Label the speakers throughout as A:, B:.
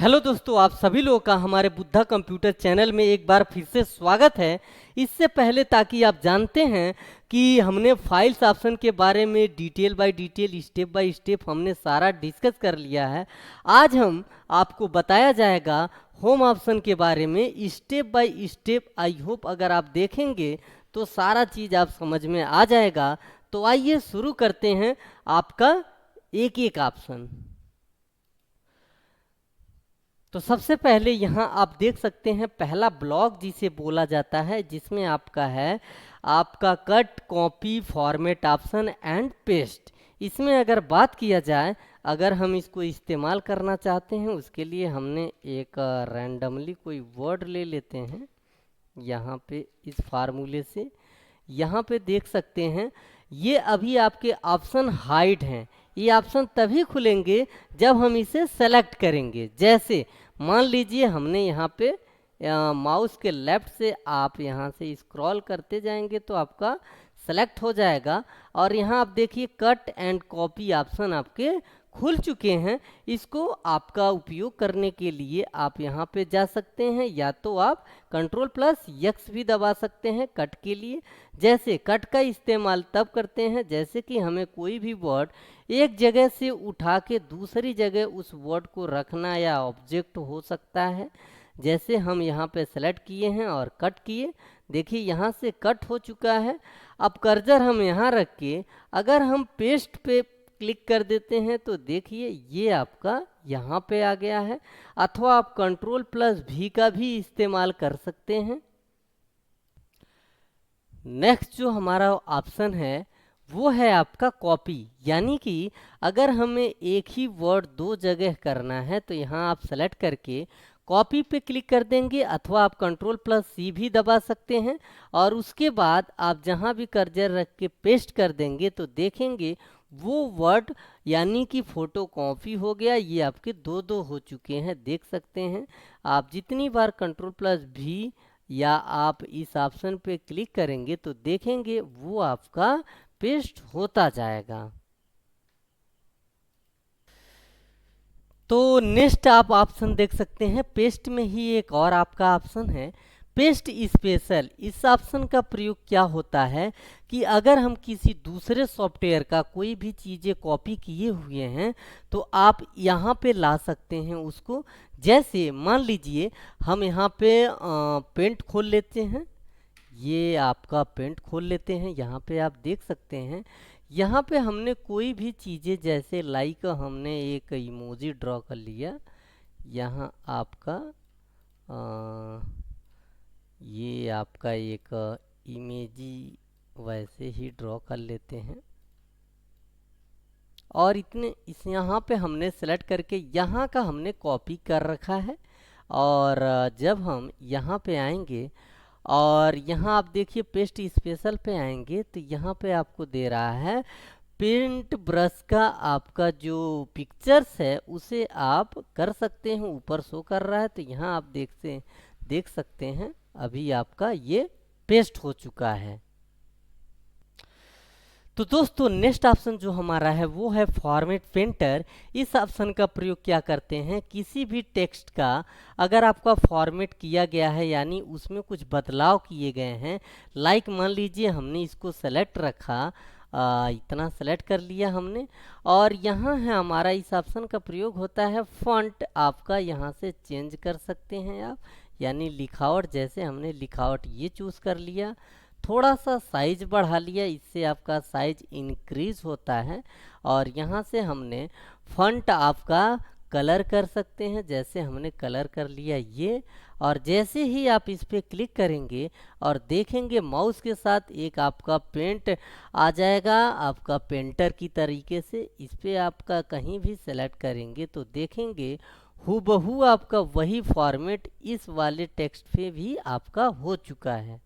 A: Hello दोस्तों, आप सभी लोगों का हमारे बुद्धा कंप्यूटर चैनल में एक बार फिर से स्वागत है। इससे पहले ताकि आप जानते हैं कि हमने फाइल्स ऑप्शन के बारे में detail by detail step by step हमने सारा डिस्कस कर लिया है। आज हम आपको बताया जाएगा होम ऑप्शन के बारे में step by step. I hope अगर आप देखेंगे तो सारा चीज़ आप समझ में आ जाएगा। तो आइए शुरू करते हैं आपका एक एक ऑप्शन। तो सबसे पहले यहाँ आप देख सकते हैं पहला ब्लॉक जिसे बोला जाता है, जिसमें आपका है आपका cut copy format option and paste. इसमें अगर बात किया जाए, अगर हम इसको इस्तेमाल करना चाहते हैं उसके लिए हमने एक रैंडमली कोई वर्ड ले लेते हैं यहाँ पे इस फार्मूले से। यहाँ पे देख सकते हैं ये अभी आपके ऑप्शन हाइड हैं। ये ऑप्शन तभी खुलेंगे जब हम इसे सेलेक्ट करेंगे। जैसे मान लीजिए हमने यहाँ पे माउस के लेफ्ट से आप यहाँ से स्क्रॉल करते जाएंगे तो आपका सेलेक्ट हो जाएगा। और यहाँ आप देखिए कट एंड कॉपी ऑप्शन आपके खुल चुके हैं। इसको आपका उपयोग करने के लिए आप यहाँ पे जा सकते हैं, या तो आप Ctrl+X भी दबा सकते हैं कट के लिए। जैसे कट का इस्तेमाल तब करते हैं जैसे कि हमें कोई भी वर्ड एक जगह से उठा के दूसरी जगह उस वर्ड को रखना या ऑब्जेक्ट हो सकता है। जैसे हम यहाँ पे सेलेक्ट किए हैं और कट किए, देखिए यहाँ से कट हो चुका है। अब कर्सर हम यहाँ रख के अगर हम पेस्ट पे क्लिक कर देते हैं तो देखिए ये आपका यहाँ पे आ गया है। अथवा आप Ctrl+V का भी इस्तेमाल कर सकते हैं। नेक्स्ट जो हमारा ऑप्शन है वो है आपका कॉपी, यानी कि अगर हमें एक ही वर्ड दो जगह करना है तो यहाँ आप सेलेक्ट करके कॉपी पे क्लिक कर देंगे, अथवा आप Ctrl+C भी दबा सकते हैं। और उसके बाद आप जहाँ भी कर्सर रख के पेस्ट कर देंगे तो देखेंगे वो वर्ड यानी कि फोटो कॉपी हो गया। ये आपके दो दो हो चुके हैं, देख सकते हैं। आप जितनी बार Ctrl+V या आप इस ऑप्शन पे क्लिक करेंगे तो देखेंगे वो आपका पेस्ट होता जाएगा। तो नेक्स्ट आप ऑप्शन देख सकते हैं, पेस्ट में ही एक और आपका ऑप्शन है पेस्ट स्पेशल। इस ऑप्शन का प्रयोग क्या होता है कि अगर हम किसी दूसरे सॉफ्टवेयर का कोई भी चीज़ें कॉपी किए हुए हैं तो आप यहाँ पे ला सकते हैं उसको। जैसे मान लीजिए हम यहाँ पे पेंट खोल लेते हैं, ये आपका पेंट खोल लेते हैं। यहाँ पे आप देख सकते हैं यहाँ पे हमने कोई भी चीज़ें जैसे लाइक हमने एक इमोजी ड्रॉ कर लिया। यहाँ आपका ये आपका एक इमेजी वैसे ही ड्रॉ कर लेते हैं। और इतने इस यहाँ पे हमने सेलेक्ट करके यहाँ का हमने कॉपी कर रखा है। और जब हम यहाँ पे आएंगे और यहाँ आप देखिए पेस्ट स्पेशल पे आएंगे तो यहाँ पे आपको दे रहा है पेंट ब्रश का आपका जो पिक्चर्स है उसे आप कर सकते हैं, ऊपर शो कर रहा है। तो यहाँ आप देख सकते हैं अभी आपका ये पेस्ट हो चुका है। तो दोस्तों नेक्स्ट ऑप्शन जो हमारा है वो है फॉर्मेट पेंटर। इस ऑप्शन का प्रयोग क्या करते हैं, किसी भी टेक्स्ट का अगर आपका फॉर्मेट किया गया है यानी उसमें कुछ बदलाव किए गए हैं, लाइक मान लीजिए हमने इसको सेलेक्ट रखा, इतना सेलेक्ट कर लिया हमने, और यहाँ है हमारा इस ऑप्शन का प्रयोग होता है फॉन्ट। आपका यहाँ से चेंज कर सकते हैं आप, यानी लिखावट, जैसे हमने लिखावट ये चूज़ कर लिया, थोड़ा सा साइज बढ़ा लिया, इससे आपका साइज इंक्रीज होता है। और यहाँ से हमने फॉन्ट आपका कलर कर सकते हैं, जैसे हमने कलर कर लिया ये। और जैसे ही आप इस पर क्लिक करेंगे और देखेंगे माउस के साथ एक आपका पेंट आ जाएगा आपका पेंटर की तरीके से। इस पर आपका कहीं भी सेलेक्ट करेंगे तो देखेंगे हूबहू आपका वही फॉर्मेट इस वाले टेक्स्ट पे भी आपका हो चुका है।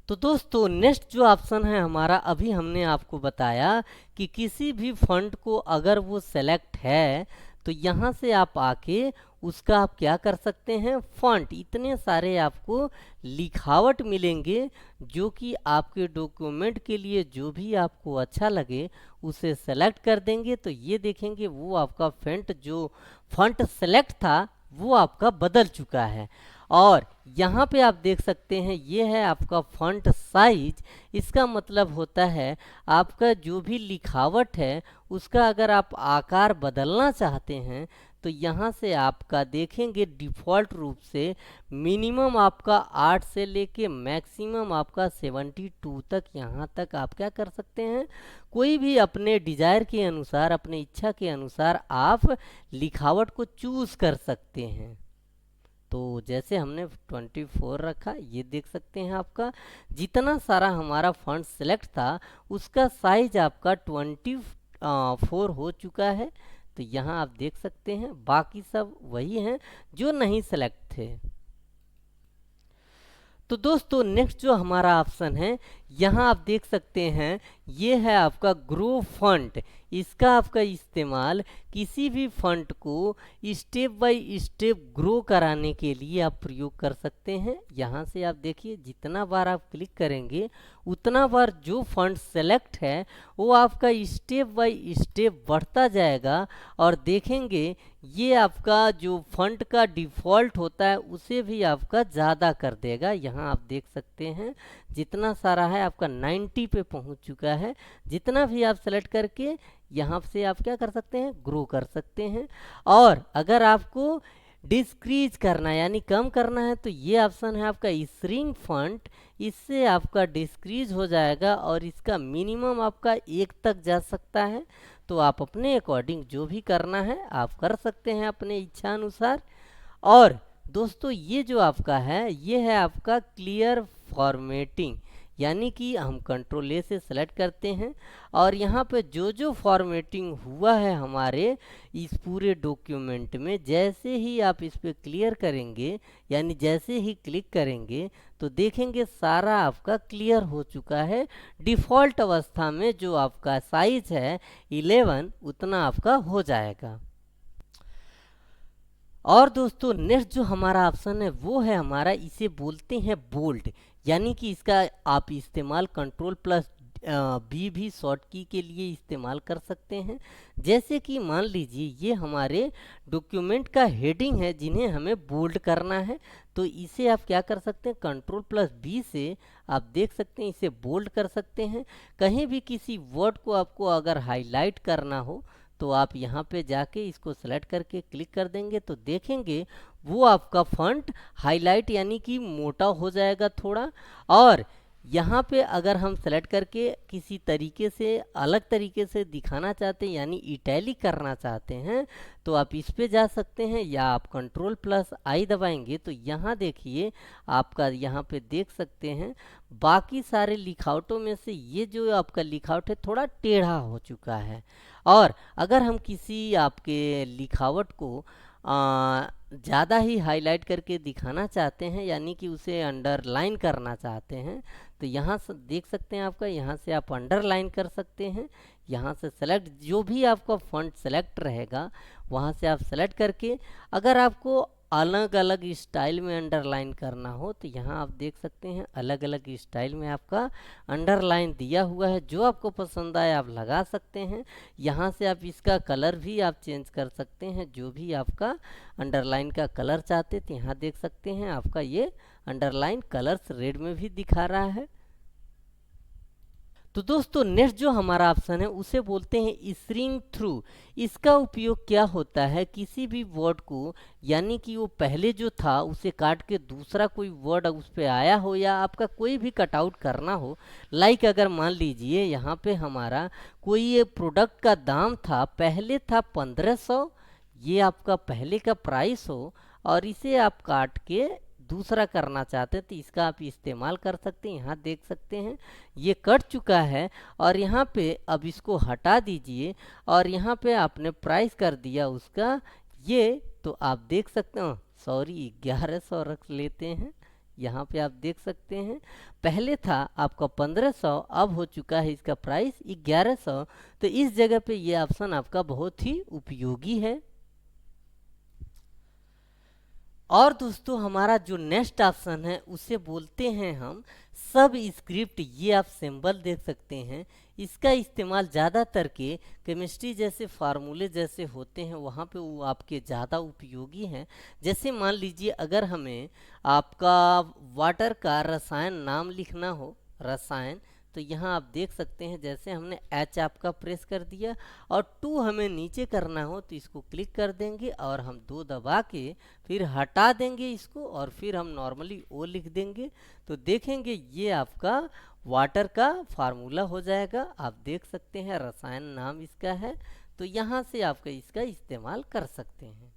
A: तो दोस्तों नेक्स्ट जो ऑप्शन है हमारा, अभी हमने आपको बताया कि किसी भी फॉन्ट को अगर वो सेलेक्ट है तो यहाँ से आप आके उसका आप क्या कर सकते हैं, फॉन्ट। इतने सारे आपको लिखावट मिलेंगे जो कि आपके डॉक्यूमेंट के लिए जो भी आपको अच्छा लगे उसे सेलेक्ट कर देंगे तो ये देखेंगे वो आपका फॉन्ट सेलेक्ट था वो आपका बदल चुका है। और यहाँ पे आप देख सकते हैं ये है आपका फॉन्ट साइज। इसका मतलब होता है आपका जो भी लिखावट है उसका अगर आप आकार बदलना चाहते हैं तो यहाँ से आपका देखेंगे डिफ़ॉल्ट रूप से मिनिमम आपका 8 से लेके मैक्सिमम आपका 72 तक, यहाँ तक आप क्या कर सकते हैं, कोई भी अपने डिज़ायर के अनुसार अपने इच्छा के अनुसार आप लिखावट को चूज़ कर सकते हैं। तो जैसे हमने 24 रखा, ये देख सकते हैं आपका जितना सारा हमारा फॉन्ट सेलेक्ट था उसका साइज आपका 24 हो चुका है। तो यहाँ आप देख सकते हैं बाकी सब वही हैं जो नहीं सेलेक्ट थे। तो दोस्तों नेक्स्ट जो हमारा ऑप्शन है यहाँ आप देख सकते हैं ये है आपका ग्रो फॉन्ट। इसका आपका इस्तेमाल किसी भी फॉन्ट को स्टेप बाय स्टेप ग्रो कराने के लिए आप प्रयोग कर सकते हैं। यहाँ से आप देखिए जितना बार आप क्लिक करेंगे उतना बार जो फॉन्ट सेलेक्ट है वो आपका स्टेप बाय स्टेप बढ़ता जाएगा और देखेंगे ये आपका जो फॉन्ट का डिफ़ॉल्ट होता है उसे भी आपका ज़्यादा कर देगा। यहाँ आप देख सकते हैं जितना सारा है आपका 90 पे पहुंच चुका है। जितना भी आप सेलेक्ट करके यहाँ से आप क्या कर सकते हैं, ग्रो कर सकते हैं। और अगर आपको डिस्क्रीज करना यानी कम करना है तो ये ऑप्शन है आपका श्रिंक फॉन्ट। इससे आपका डिस्क्रीज हो जाएगा और इसका मिनिमम आपका 1 तक जा सकता है। तो आप अपने अकॉर्डिंग जो भी करना है आप कर सकते हैं अपने इच्छा अनुसार। और दोस्तों ये जो आपका है ये है आपका क्लियर फॉर्मेटिंग, यानी कि हम कंट्रोल ए से सेलेक्ट करते हैं और यहाँ पे जो जो फॉर्मेटिंग हुआ है हमारे इस पूरे डॉक्यूमेंट में जैसे ही आप इस पर क्लियर करेंगे यानी जैसे ही क्लिक करेंगे तो देखेंगे सारा आपका क्लियर हो चुका है। डिफ़ॉल्ट अवस्था में जो आपका साइज है 11 उतना आपका हो जाएगा। और दोस्तों नेक्स्ट जो हमारा ऑप्शन है वो है हमारा, इसे बोलते हैं बोल्ड, यानी कि इसका आप इस्तेमाल कंट्रोल प्लस बी भी शॉर्ट की के लिए इस्तेमाल कर सकते हैं। जैसे कि मान लीजिए ये हमारे डॉक्यूमेंट का हेडिंग है जिन्हें हमें बोल्ड करना है तो इसे आप क्या कर सकते हैं, कंट्रोल प्लस बी से आप देख सकते हैं इसे बोल्ड कर सकते हैं। कहीं भी किसी वर्ड को आपको अगर हाईलाइट करना हो तो आप यहाँ पे जाके इसको सेलेक्ट करके क्लिक कर देंगे तो देखेंगे वो आपका फॉन्ट हाईलाइट यानी कि मोटा हो जाएगा थोड़ा। और यहाँ पे अगर हम सेलेक्ट करके किसी तरीके से अलग तरीके से दिखाना चाहते हैं यानी इटैलिक करना चाहते हैं तो आप इस पे जा सकते हैं या आप कंट्रोल प्लस आई दबाएंगे तो यहाँ देखिए आपका यहाँ पे देख सकते हैं बाकी सारे लिखावटों में से ये जो आपका लिखावट है थोड़ा टेढ़ा हो चुका है। और अगर हम किसी आपके लिखावट को ज़्यादा ही हाईलाइट करके दिखाना चाहते हैं यानी कि उसे अंडरलाइन करना चाहते हैं तो यहाँ से देख सकते हैं आपका यहाँ से आप अंडरलाइन कर सकते हैं। यहाँ से सेलेक्ट जो भी आपका फॉन्ट सेलेक्ट रहेगा वहाँ से आप सेलेक्ट करके अगर आपको अलग अलग स्टाइल में अंडरलाइन करना हो तो यहाँ आप देख सकते हैं अलग अलग स्टाइल में आपका अंडरलाइन दिया हुआ है। जो आपको पसंद आए आप लगा सकते हैं। यहाँ से आप इसका कलर भी आप चेंज कर सकते हैं, जो भी आपका अंडरलाइन का कलर चाहते थे यहाँ देख सकते हैं आपका ये अंडरलाइन कलर्स रेड में भी दिखा रहा है। तो दोस्तों नेक्स्ट जो हमारा ऑप्शन है उसे बोलते हैं स्ट्रिंग थ्रू। इसका उपयोग क्या होता है, किसी भी वर्ड को यानी कि वो पहले जो था उसे काट के दूसरा कोई वर्ड उस पर आया हो या आपका कोई भी कटआउट करना हो। लाइक अगर मान लीजिए यहाँ पे हमारा कोई ये प्रोडक्ट का दाम था पहले था 1500, ये आपका पहले का प्राइस हो और इसे आप काट के दूसरा करना चाहते हैं तो इसका आप इस्तेमाल कर सकते हैं। यहाँ देख सकते हैं ये कट चुका है और यहाँ पे अब इसको हटा दीजिए और यहाँ पे आपने प्राइस कर दिया उसका ये, तो आप देख सकते हो सॉरी 1100 रख लेते हैं। यहाँ पे आप देख सकते हैं पहले था आपका 1500 अब हो चुका है इसका प्राइस 1100। तो इस जगह पे ये ऑप्शन आपका बहुत ही उपयोगी है। और दोस्तों हमारा जो नेक्स्ट ऑप्शन है उसे बोलते हैं हम सब स्क्रिप्ट। ये आप सिंबल देख सकते हैं, इसका इस्तेमाल ज़्यादातर के केमिस्ट्री जैसे फार्मूले जैसे होते हैं वहाँ पे वो आपके ज़्यादा उपयोगी हैं। जैसे मान लीजिए अगर हमें आपका वाटर का रसायन नाम लिखना हो, रसायन, तो यहाँ आप देख सकते हैं जैसे हमने एच आपका प्रेस कर दिया और टू हमें नीचे करना हो तो इसको क्लिक कर देंगे और हम दो दबा के फिर हटा देंगे इसको और फिर हम नॉर्मली ओ लिख देंगे तो देखेंगे ये आपका वाटर का फार्मूला हो जाएगा। आप देख सकते हैं रसायन नाम इसका है, तो यहाँ से आपका इसका इस्तेमाल कर सकते हैं।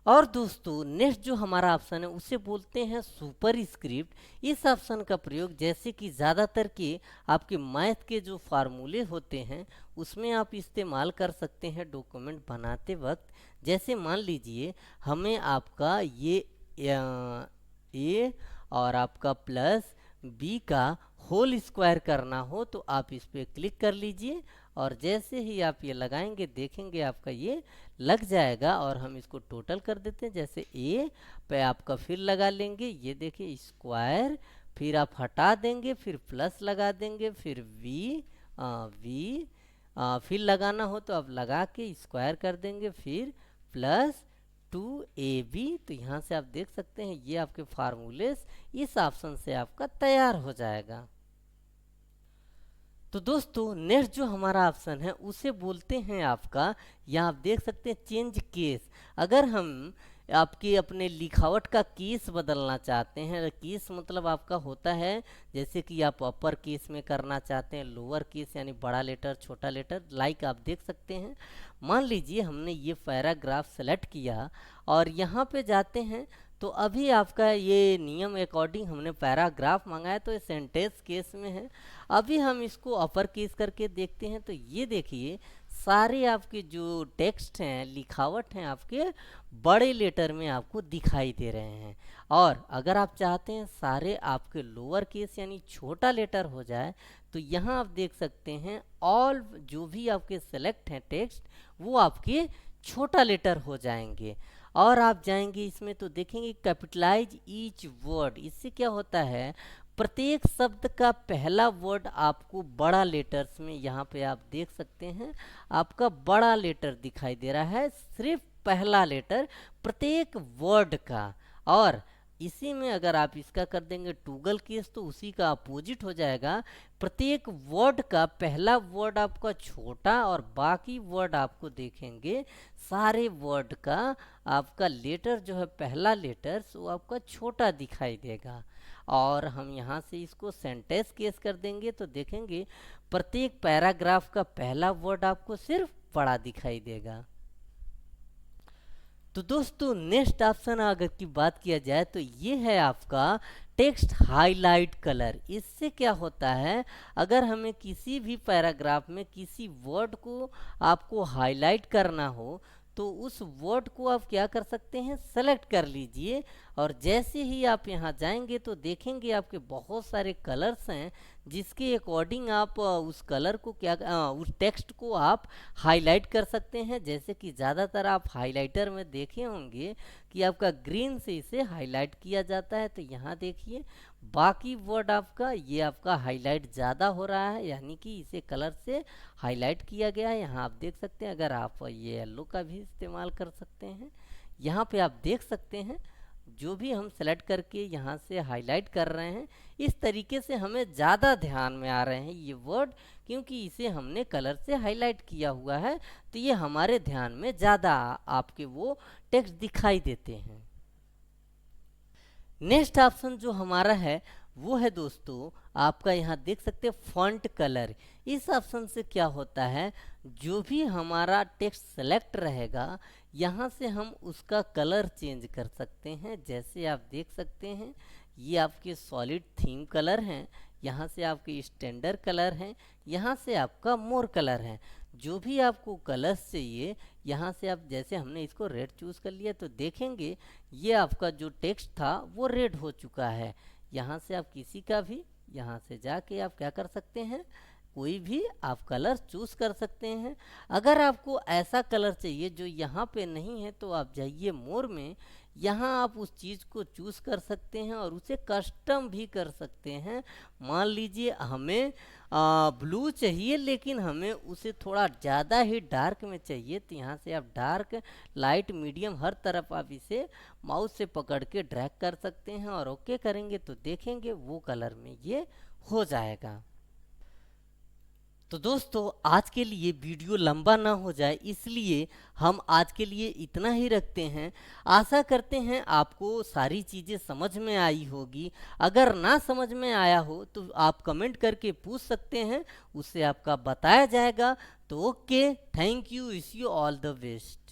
A: और दोस्तों नेक्स्ट जो हमारा ऑप्शन है उसे बोलते हैं सुपर स्क्रिप्ट। इस ऑप्शन का प्रयोग जैसे कि ज़्यादातर के आपके मैथ के जो फार्मूले होते हैं उसमें आप इस्तेमाल कर सकते हैं डॉक्यूमेंट बनाते वक्त। जैसे मान लीजिए हमें आपका ये ए और आपका प्लस बी का होल स्क्वायर करना हो तो आप इस पर क्लिक कर लीजिए और जैसे ही आप ये लगाएंगे देखेंगे आपका ये लग जाएगा। और हम इसको टोटल कर देते हैं, जैसे ए पे आपका फिर लगा लेंगे, ये देखिए स्क्वायर, फिर आप हटा देंगे, फिर प्लस लगा देंगे, फिर वी फिर लगाना हो तो आप लगा के स्क्वायर कर देंगे, फिर प्लस 2ab। तो यहाँ से आप देख सकते हैं ये आपके फार्मूले इस ऑप्शन से आपका तैयार हो जाएगा। तो दोस्तों नेक्स्ट जो हमारा ऑप्शन है उसे बोलते हैं आपका, यहाँ आप देख सकते हैं चेंज केस। अगर हम आपके अपने लिखावट का केस बदलना चाहते हैं, केस मतलब आपका होता है जैसे कि आप अपर केस में करना चाहते हैं, लोअर केस यानी बड़ा लेटर छोटा लेटर, लाइक आप देख सकते हैं। मान लीजिए हमने ये पैराग्राफ सेलेक्ट किया और यहाँ पे जाते हैं तो अभी आपका ये नियम अकॉर्डिंग हमने पैराग्राफ मंगाया तो ये सेंटेंस केस में है। अभी हम इसको अपर केस करके देखते हैं तो ये देखिए सारे आपके जो टेक्स्ट हैं लिखावट हैं आपके बड़े लेटर में आपको दिखाई दे रहे हैं। और अगर आप चाहते हैं सारे आपके लोअर केस यानी छोटा लेटर हो जाए तो यहाँ आप देख सकते हैं ऑल जो भी आपके सेलेक्ट हैं टेक्स्ट वो आपके छोटा लेटर हो जाएंगे। और आप जाएंगे इसमें तो देखेंगे कैपिटलाइज ईच वर्ड। इससे क्या होता है प्रत्येक शब्द का पहला वर्ड आपको बड़ा लेटर्स में, यहाँ पे आप देख सकते हैं आपका बड़ा लेटर दिखाई दे रहा है, सिर्फ पहला लेटर प्रत्येक वर्ड का। और इसी में अगर आप इसका कर देंगे टूगल केस तो उसी का अपोजिट हो जाएगा, प्रत्येक वर्ड का पहला वर्ड आपका छोटा और बाकी वर्ड आपको देखेंगे सारे वर्ड का आपका लेटर जो है पहला लेटर वो आपका छोटा दिखाई देगा। और हम यहाँ से इसको सेंटेंस केस कर देंगे तो देखेंगे प्रत्येक पैराग्राफ का पहला वर्ड आपको सिर्फ बड़ा दिखाई देगा। तो दोस्तों नेक्स्ट ऑप्शन अगर की बात किया जाए तो ये है आपका टेक्स्ट हाईलाइट कलर। इससे क्या होता है अगर हमें किसी भी पैराग्राफ में किसी वर्ड को आपको हाईलाइट करना हो तो उस वर्ड को आप क्या कर सकते हैं सेलेक्ट कर लीजिए और जैसे ही आप यहाँ जाएंगे तो देखेंगे आपके बहुत सारे कलर्स हैं जिसके अकॉर्डिंग आप उस कलर को क्या उस टेक्स्ट को आप हाईलाइट कर सकते हैं। जैसे कि ज़्यादातर आप हाइलाइटर में देखे होंगे कि आपका ग्रीन से इसे हाईलाइट किया जाता है, तो यहाँ देखिए बाकी वर्ड आपका ये आपका हाईलाइट ज़्यादा हो रहा है यानी कि इसे कलर से हाईलाइट किया गया है। यहाँ आप देख सकते हैं अगर आप ये येलो का भी इस्तेमाल कर सकते हैं। यहाँ पे आप देख सकते हैं जो भी हम सेलेक्ट करके यहाँ से हाईलाइट कर रहे हैं इस तरीके से हमें ज़्यादा ध्यान में आ रहे हैं ये वर्ड, क्योंकि इसे हमने कलर से हाईलाइट किया हुआ है तो ये हमारे ध्यान में ज़्यादा आपके वो टेक्स्ट दिखाई देते हैं। नेक्स्ट ऑप्शन जो हमारा है वो है दोस्तों आपका यहाँ देख सकते हैं फॉन्ट कलर। इस ऑप्शन से क्या होता है जो भी हमारा टेक्स्ट सेलेक्ट रहेगा यहाँ से हम उसका कलर चेंज कर सकते हैं। जैसे आप देख सकते हैं ये आपके सॉलिड थीम कलर हैं, यहाँ से आपके स्टैंडर्ड कलर हैं, यहाँ से आपका मोर कलर है। जो भी आपको कलर्स चाहिए यहाँ से आप जैसे हमने इसको रेड चूज़ कर लिया तो देखेंगे ये आपका जो टेक्स्ट था वो रेड हो चुका है। यहाँ से आप किसी का भी यहाँ से जाके आप क्या कर सकते हैं कोई भी आप कलर चूज़ कर सकते हैं। अगर आपको ऐसा कलर चाहिए जो यहाँ पे नहीं है तो आप जाइए मोर में, यहाँ आप उस चीज़ को चूज़ कर सकते हैं और उसे कस्टम भी कर सकते हैं। मान लीजिए हमें ब्लू चाहिए, लेकिन हमें उसे थोड़ा ज़्यादा ही डार्क में चाहिए, तो यहाँ से आप डार्क, लाइट, मीडियम हर तरफ आप इसे माउस से पकड़ के ड्रैग कर सकते हैं और ओके करेंगे तो देखेंगे वो कलर में ये हो जाएगा। तो दोस्तों आज के लिए वीडियो लंबा ना हो जाए, इसलिए हम आज के लिए इतना ही रखते हैं। आशा करते हैं आपको सारी चीज़ें समझ में आई होगी। अगर ना समझ में आया हो तो आप कमेंट करके पूछ सकते हैं, उससे आपका बताया जाएगा। तो okay, thank you, wish you all the best.